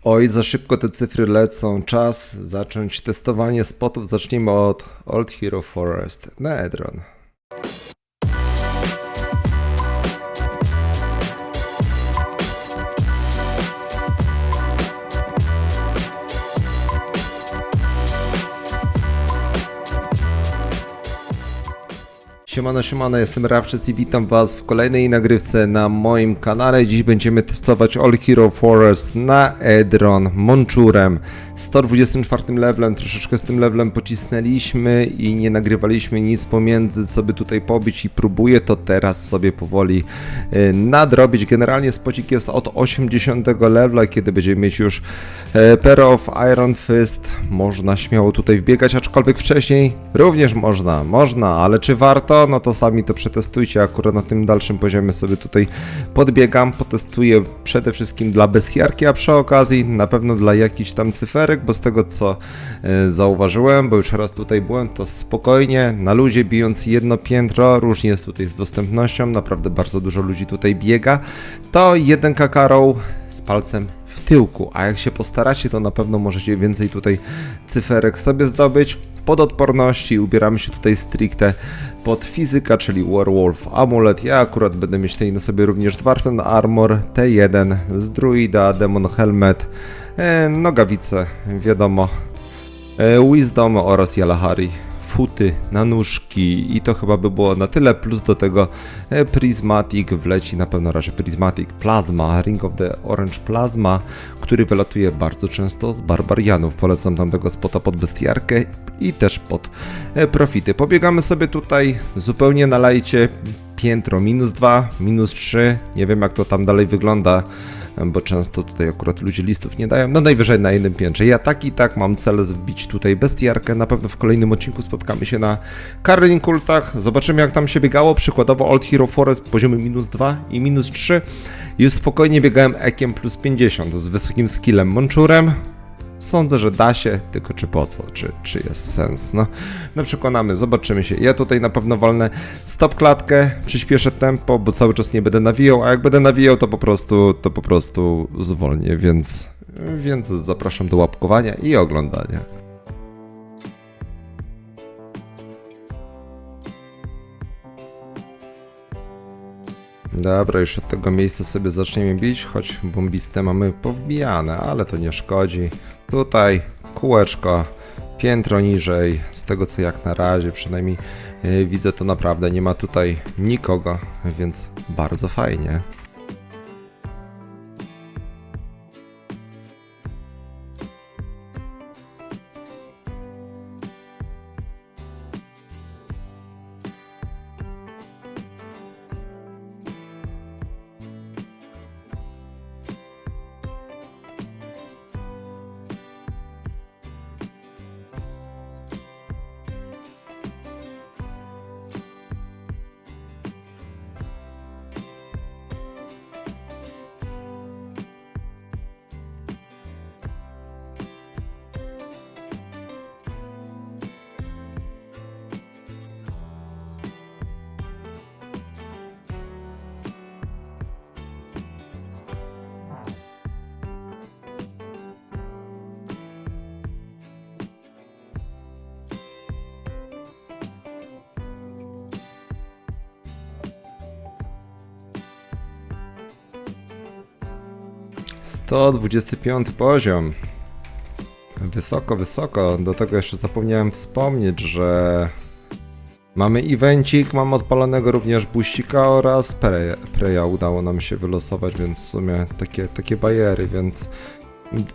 Oj, za szybko te cyfry lecą. Czas zacząć testowanie spotów. Zacznijmy od Old Hero Forest na Edron. Siemano, jestem Rawczyc i witam Was w kolejnej nagrywce na moim kanale. Dziś będziemy testować Old Hero Forest na Edron Monczurem. 124 levelem, troszeczkę z tym levelem pocisnęliśmy i nie nagrywaliśmy nic pomiędzy, co by tutaj pobić i próbuję to teraz sobie powoli nadrobić. Generalnie spocik jest od 80 levela, kiedy będziemy mieć już Pair of Iron Fist. Można śmiało tutaj wbiegać, aczkolwiek wcześniej również można, ale czy warto? No to sami to przetestujcie. Akurat na tym dalszym poziomie sobie tutaj podbiegam, potestuję przede wszystkim dla bestiarki, a przy okazji na pewno dla jakichś tam cyferek, bo z tego co zauważyłem, bo już raz tutaj byłem, to spokojnie, na luzie, bijąc jedno piętro, różnie jest tutaj z dostępnością, naprawdę bardzo dużo ludzi tutaj biega, to jeden kakarą z palcem w tyłku, a jak się postaracie, to na pewno możecie więcej tutaj cyferek sobie zdobyć. Pod odporności ubieramy się tutaj stricte pod fizyka, czyli Werewolf Amulet. Ja akurat będę mieć tutaj na sobie również Dwarfen Armor, T1 z Druida, Demon Helmet, nogawice, wiadomo, Wisdom oraz Yalahari, futy na nóżki i to chyba by było na tyle, plus do tego Prismatic wleci na pewno razie Prismatic Plasma, Ring of the Orange Plasma, który wylatuje bardzo często z Barbarianów. Polecam tamtego spota pod bestiarkę i też pod profity. Pobiegamy sobie tutaj zupełnie na lajcie, piętro -2, -3, nie wiem jak to tam dalej wygląda, bo często tutaj akurat ludzie listów nie dają, no najwyżej na jednym piętrze. Ja tak i tak mam cel zbić tutaj bestiarkę, na pewno w kolejnym odcinku spotkamy się na Carling Cultach, zobaczymy jak tam się biegało, przykładowo Old Hero Forest poziomy -2 i -3, już spokojnie biegałem ekiem plus 50 z wysokim skillem Monczurem. Sądzę, że da się, tylko czy po co, czy jest sens, no przekonamy, zobaczymy się. Ja tutaj na pewno walnę stop klatkę, przyspieszę tempo, bo cały czas nie będę nawijał, a jak będę nawijał, to po prostu zwolnię, więc zapraszam do łapkowania i oglądania. Dobra, już od tego miejsca sobie zaczniemy bić, choć bombiste mamy powbijane, ale to nie szkodzi. Tutaj kółeczko, piętro niżej, z tego co jak na razie przynajmniej widzę, to naprawdę nie ma tutaj nikogo, więc bardzo fajnie. To 25 poziom. Wysoko. Do tego jeszcze zapomniałem wspomnieć, że mamy evencik, mam odpalonego również buścika oraz preja udało nam się wylosować, więc w sumie takie bajery, więc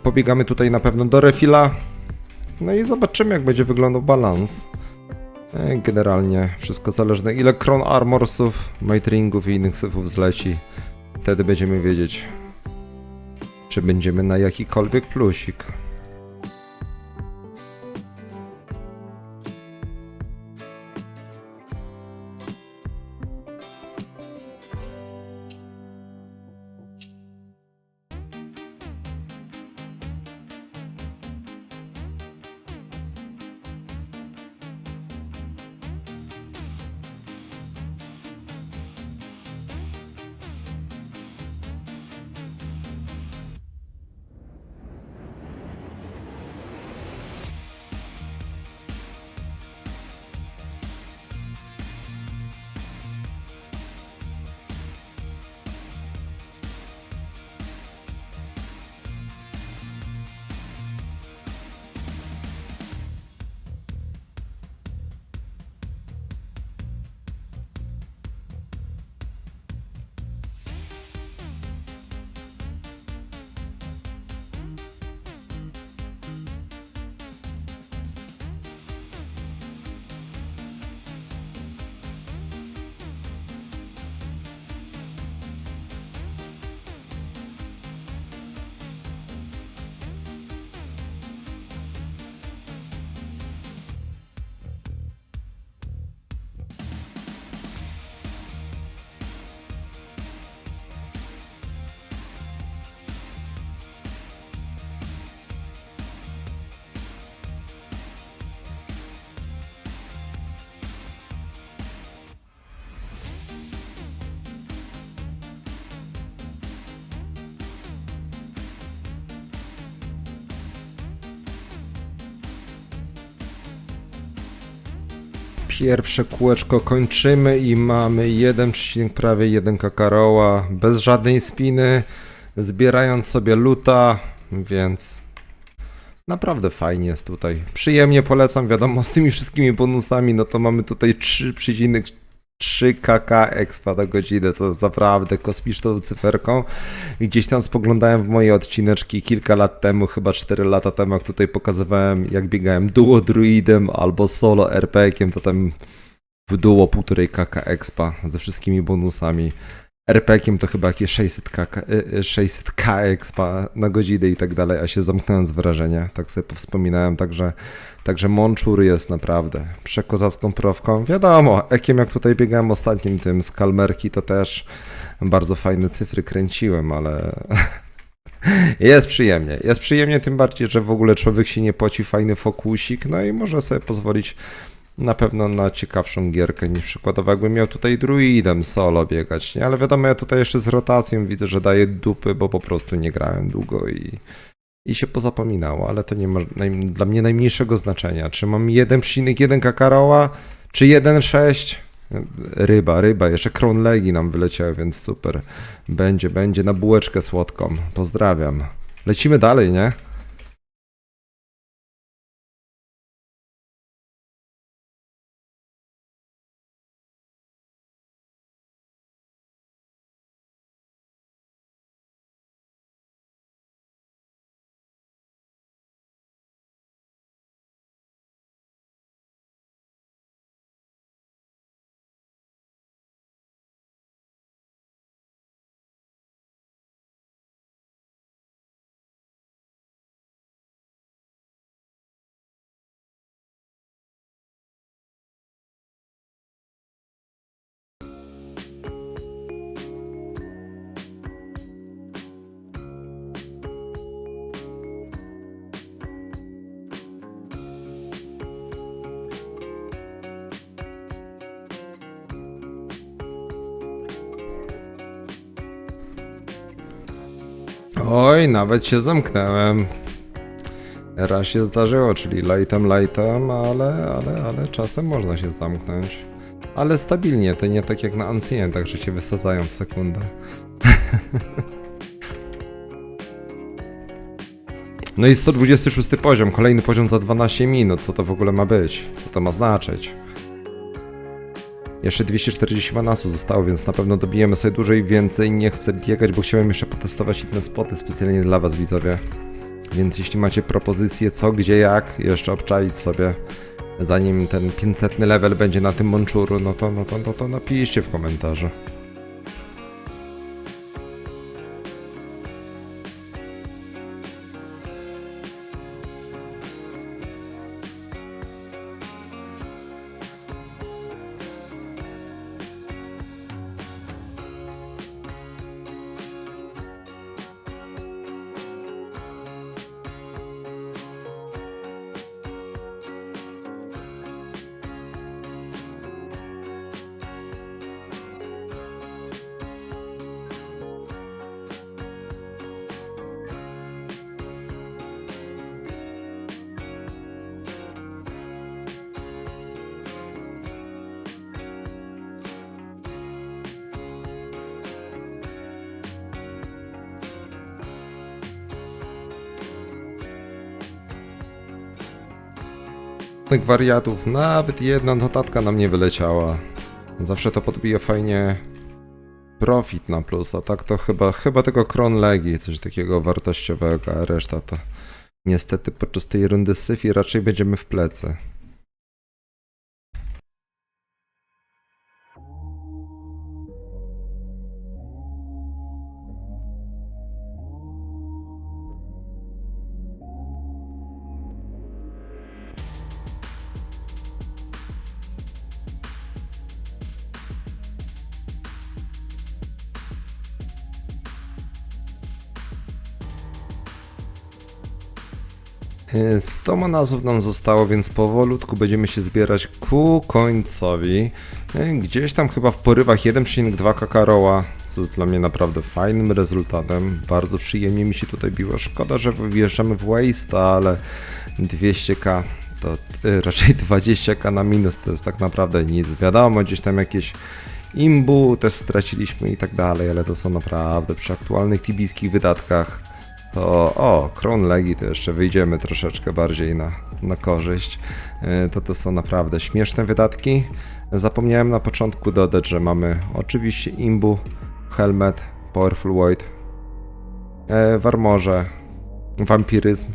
pobiegamy tutaj na pewno do refila. No i zobaczymy jak będzie wyglądał balans. Generalnie wszystko zależne ile Crown Armorsów, Mitringów i innych syfów zleci. Wtedy będziemy wiedzieć, czy będziemy na jakikolwiek plusik. Pierwsze kółeczko kończymy i mamy 1, prawie 1 kakaroła, bez żadnej spiny, zbierając sobie luta, więc naprawdę fajnie jest tutaj. Przyjemnie polecam, wiadomo, z tymi wszystkimi bonusami, no to mamy tutaj 3,3 kk expa na godzinę, to jest naprawdę kosmiczną cyferką. I gdzieś tam spoglądałem w moje odcineczki kilka lat temu, chyba 4 lata temu, jak tutaj pokazywałem, jak biegałem duo druidem albo solo RPG-iem, to tam w duo 1,5 kk expa ze wszystkimi bonusami. RPG-iem to chyba jakieś 600k expa na godzinę i tak dalej, a się zamknąłem z wrażenia, tak sobie powspominałem, także Monczur jest naprawdę przekozacką profką. Wiadomo, ekiem jak tutaj biegałem ostatnim tym z Kalmerki, to też bardzo fajne cyfry kręciłem, ale jest przyjemnie, tym bardziej, że w ogóle człowiek się nie poci, fajny fokusik, no i może sobie pozwolić na pewno na ciekawszą gierkę niż przykładowo jakbym miał tutaj druidem solo biegać, nie? Ale wiadomo, ja tutaj jeszcze z rotacją widzę, że daję dupy, bo po prostu nie grałem długo i się pozapominało, ale to nie ma dla mnie najmniejszego znaczenia. Czy mam 1,1 kakaroła, czy 1,6? Ryba, jeszcze Crown Legi nam wyleciały, więc super. Będzie na bułeczkę słodką. Pozdrawiam. Lecimy dalej, nie? Oj, nawet się zamknąłem. Raz się zdarzyło, czyli lightem, ale czasem można się zamknąć. Ale stabilnie, to nie tak jak na Ancientach, że cię wysadzają w sekundę. No i 126 poziom, kolejny poziom za 12 minut, co to w ogóle ma być? Co to ma znaczyć? Jeszcze 240 manasu zostało, więc na pewno dobijemy sobie dłużej, więcej nie chcę biegać, bo chciałem jeszcze potestować inne spoty specjalnie dla was, widzowie. Więc jeśli macie propozycje co, gdzie, jak, jeszcze obczaić sobie, zanim ten 500 level będzie na tym Monczuru, no to napiszcie w komentarzu. Wariatów, nawet jedna notatka nam nie wyleciała. Zawsze to podbija fajnie profit na plus, a tak to chyba tylko Crown Legi, coś takiego wartościowego, a reszta to niestety podczas tej rundy syfi raczej będziemy w plecy. Z to manasów nam zostało, więc powolutku będziemy się zbierać ku końcowi. Gdzieś tam chyba w porywach 1,2 kakaroła, co jest dla mnie naprawdę fajnym rezultatem. Bardzo przyjemnie mi się tutaj biło. Szkoda, że wjeżdżamy w waste'a, ale 200k to raczej 20k na minus to jest tak naprawdę nic. Wiadomo, gdzieś tam jakieś imbu też straciliśmy i tak dalej, ale to są naprawdę przy aktualnych tibijskich wydatkach to Crown Legi to jeszcze wyjdziemy troszeczkę bardziej na korzyść. To są naprawdę śmieszne wydatki. Zapomniałem na początku dodać, że mamy oczywiście imbu, helmet, powerful void, w armorze, vampiryzm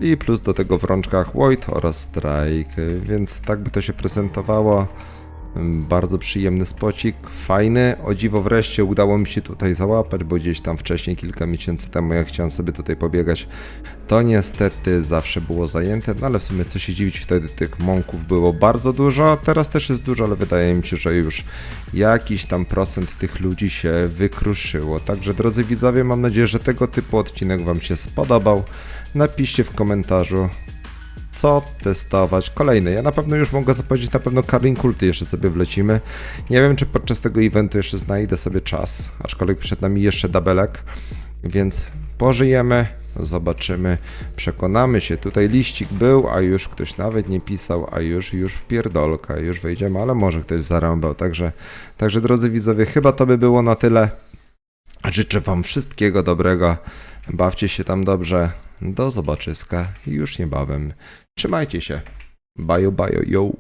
i plus do tego w rączkach void oraz strike, więc tak by to się prezentowało. Bardzo przyjemny spocik, fajny. O dziwo wreszcie udało mi się tutaj załapać, bo gdzieś tam wcześniej, kilka miesięcy temu, jak chciałem sobie tutaj pobiegać, to niestety zawsze było zajęte, no ale w sumie co się dziwić, wtedy tych monków było bardzo dużo, teraz też jest dużo, ale wydaje mi się, że już jakiś tam procent tych ludzi się wykruszyło. Także drodzy widzowie, mam nadzieję, że tego typu odcinek Wam się spodobał. Napiszcie w komentarzu, co testować kolejny. Ja na pewno już mogę zapowiedzieć, na pewno Carling Culty jeszcze sobie wlecimy. Nie wiem, czy podczas tego eventu jeszcze znajdę sobie czas, aczkolwiek przed nami jeszcze dabelek, więc pożyjemy, zobaczymy, przekonamy się. Tutaj liścik był, a już ktoś nawet nie pisał, a już w pierdolka, już wejdziemy, ale może ktoś zarąbał. Także drodzy widzowie, chyba to by było na tyle. Życzę Wam wszystkiego dobrego, bawcie się tam dobrze. Do zobaczyska już niebawem. Trzymajcie się. Bajo, bajo, yo.